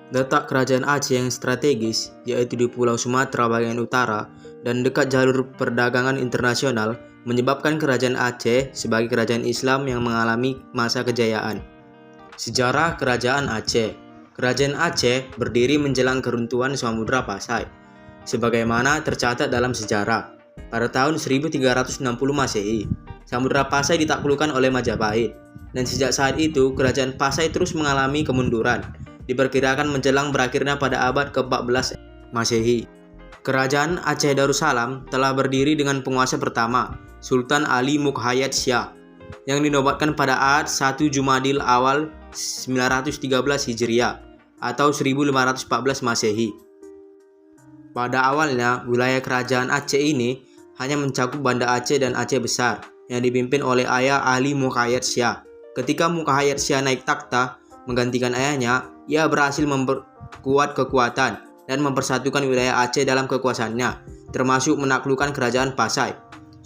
Letak kerajaan Aceh yang strategis, yaitu di Pulau Sumatera bagian utara dan dekat jalur perdagangan internasional, menyebabkan kerajaan Aceh sebagai kerajaan Islam yang mengalami masa kejayaan. Sejarah Kerajaan Aceh. Kerajaan Aceh berdiri menjelang keruntuhan Samudra Pasai, sebagaimana tercatat dalam sejarah. Pada tahun 1360 Masehi, Samudra Pasai ditaklukkan oleh Majapahit, dan sejak saat itu kerajaan Pasai terus mengalami kemunduran, diperkirakan menjelang berakhirnya pada abad ke-14 Masehi. Kerajaan Aceh Darussalam telah berdiri dengan penguasa pertama, Sultan Ali Mukhayat Syah, yang dinobatkan pada Ahad 1 Jumadil Awal 913 Hijriah atau 1514 Masehi. Pada awalnya, wilayah kerajaan Aceh ini hanya mencakup Banda Aceh dan Aceh Besar yang dipimpin oleh ayah Ali Mukhayat Syah. Ketika Mukhayat Syah naik takhta menggantikan ayahnya, ia berhasil memperkuat kekuatan dan mempersatukan wilayah Aceh dalam kekuasaannya, termasuk menaklukkan kerajaan Pasai.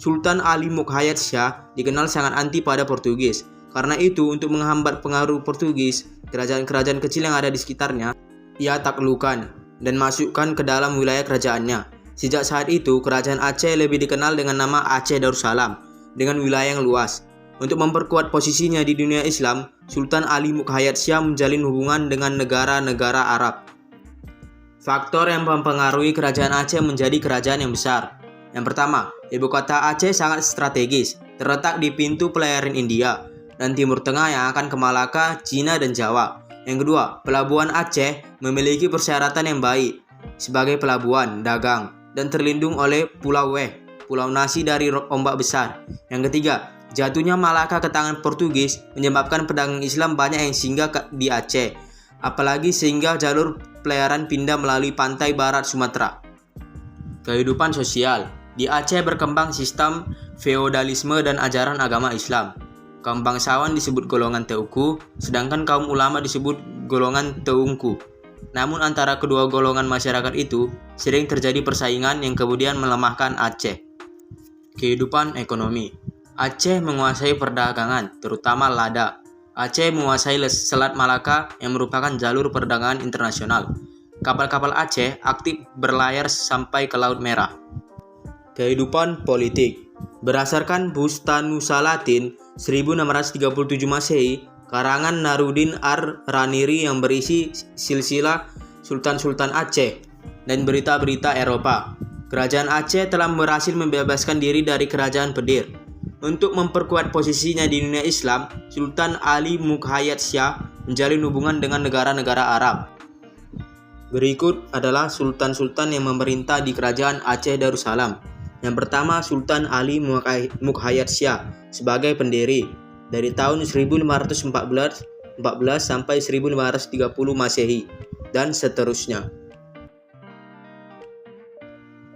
Sultan Ali Mukhayat Syah dikenal sangat anti pada Portugis. Karena itu, untuk menghambat pengaruh Portugis, kerajaan-kerajaan kecil yang ada di sekitarnya, ia taklukkan dan masukkan ke dalam wilayah kerajaannya. Sejak saat itu, kerajaan Aceh lebih dikenal dengan nama Aceh Darussalam, dengan wilayah yang luas. Untuk memperkuat posisinya di dunia Islam, Sultan Ali Mukhayat Syah menjalin hubungan dengan negara-negara Arab. Faktor yang mempengaruhi kerajaan Aceh menjadi kerajaan yang besar. Yang pertama, ibu kota Aceh sangat strategis, terletak di pintu pelayaran India dan Timur Tengah yang akan ke Malaka, Cina, dan Jawa. Yang kedua, pelabuhan Aceh memiliki persyaratan yang baik sebagai pelabuhan dagang dan terlindung oleh Pulau Weh, pulau nasi dari ombak besar. Yang ketiga, jatuhnya Malaka ke tangan Portugis menyebabkan pedagang Islam banyak yang singgah di Aceh, apalagi sehingga jalur pelayaran pindah melalui pantai barat Sumatera. Kehidupan sosial. Di Aceh berkembang sistem feodalisme dan ajaran agama Islam. Kaum bangsawan disebut golongan Teuku, sedangkan kaum ulama disebut golongan Teungku. Namun antara kedua golongan masyarakat itu sering terjadi persaingan yang kemudian melemahkan Aceh. Kehidupan ekonomi. Aceh menguasai perdagangan, terutama lada. Aceh menguasai Selat Malaka yang merupakan jalur perdagangan internasional. Kapal-kapal Aceh aktif berlayar sampai ke Laut Merah. Kehidupan politik. Berdasarkan Bustanusa Latin 1637 Masehi, karangan Narudin Ar-Raniri yang berisi silsilah Sultan-Sultan Aceh dan berita-berita Eropa. Kerajaan Aceh telah berhasil membebaskan diri dari kerajaan Pedir. Untuk memperkuat posisinya di dunia Islam, Sultan Ali Mukhayat Syah menjalin hubungan dengan negara-negara Arab. Berikut adalah sultan-sultan yang memerintah di kerajaan Aceh Darussalam. Yang pertama, Sultan Ali Mukhayat Syah sebagai pendiri dari tahun 1514 sampai 1530 Masehi dan seterusnya.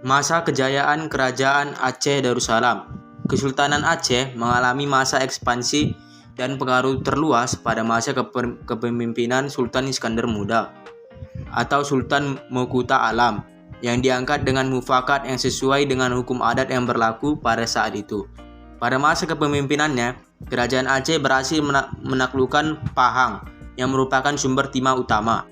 Masa kejayaan Kerajaan Aceh Darussalam. Kesultanan Aceh mengalami masa ekspansi dan pengaruh terluas pada masa kepemimpinan Sultan Iskandar Muda atau Sultan Mokuta Alam, yang diangkat dengan mufakat yang sesuai dengan hukum adat yang berlaku pada saat itu. Pada masa kepemimpinannya, kerajaan Aceh berhasil menaklukkan Pahang yang merupakan sumber timah utama.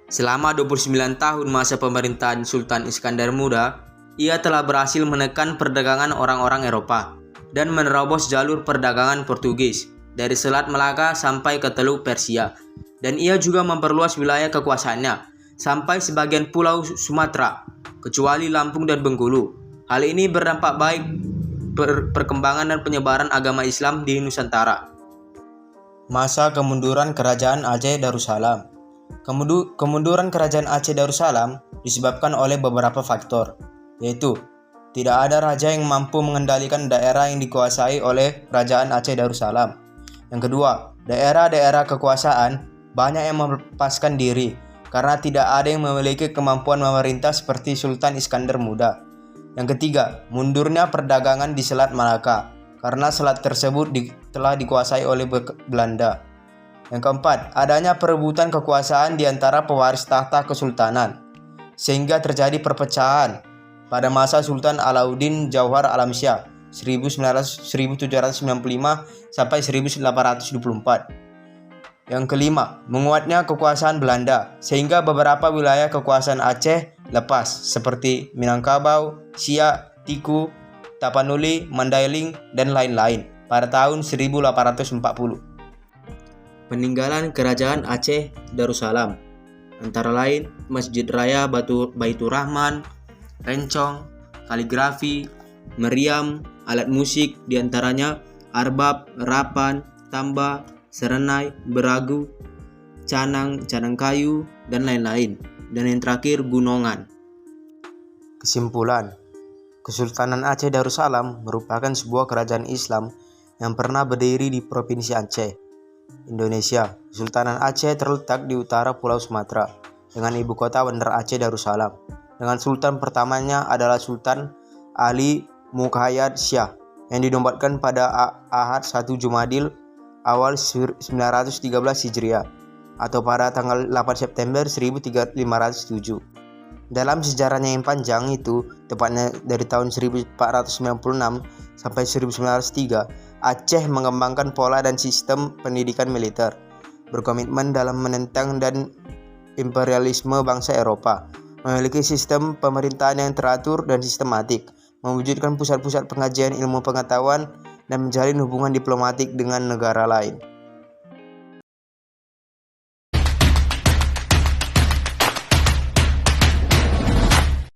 Selama 29 tahun masa pemerintahan Sultan Iskandar Muda, ia telah berhasil menekan perdagangan orang-orang Eropa dan menerobos jalur perdagangan Portugis dari Selat Malaka sampai ke Teluk Persia, dan ia juga memperluas wilayah kekuasaannya sampai sebagian pulau Sumatera, kecuali Lampung dan Bengkulu. Hal ini berdampak baik perkembangan dan penyebaran agama Islam di Nusantara. Masa kemunduran Kerajaan Aceh Darussalam. Kemunduran Kerajaan Aceh Darussalam disebabkan oleh beberapa faktor, yaitu tidak ada raja yang mampu mengendalikan daerah yang dikuasai oleh Kerajaan Aceh Darussalam. Yang kedua, daerah-daerah kekuasaan banyak yang melepaskan diri karena tidak ada yang memiliki kemampuan memerintah seperti Sultan Iskandar Muda. Yang ketiga, mundurnya perdagangan di Selat Malaka karena selat tersebut telah dikuasai oleh Belanda. Yang keempat, adanya perebutan kekuasaan di antara pewaris tahta kesultanan, sehingga terjadi perpecahan pada masa Sultan Alauddin Jauhar Alamsyah 1795 sampai 1824. Yang kelima, menguatnya kekuasaan Belanda sehingga beberapa wilayah kekuasaan Aceh lepas seperti Minangkabau, Siak, Tiku, Tapanuli, Mandailing, dan lain-lain pada tahun 1840. Peninggalan Kerajaan Aceh Darussalam antara lain Masjid Raya Baitur Rahman, Rencong, kaligrafi, meriam, alat musik diantaranya arbab, rapan, tamba, serenai, beragu, canang kayu, dan lain-lain. Dan yang terakhir gunongan. Kesimpulan, Kesultanan Aceh Darussalam merupakan sebuah kerajaan Islam yang pernah berdiri di Provinsi Aceh, Indonesia. Kesultanan Aceh terletak di utara Pulau Sumatera dengan ibu kota Bandar Aceh Darussalam. Dengan sultan pertamanya adalah Sultan Ali Muqayyad Shah yang dinobatkan pada Ahad 1 Jumadil awal 913 Hijriah atau pada tanggal 8 September 1507. Dalam sejarahnya yang panjang itu, tepatnya dari tahun 1496 sampai 1903, Aceh mengembangkan pola dan sistem pendidikan militer, berkomitmen dalam menentang dan imperialisme bangsa Eropa, memiliki sistem pemerintahan yang teratur dan sistematik, mewujudkan pusat-pusat pengajian ilmu pengetahuan, dan menjalin hubungan diplomatik dengan negara lain.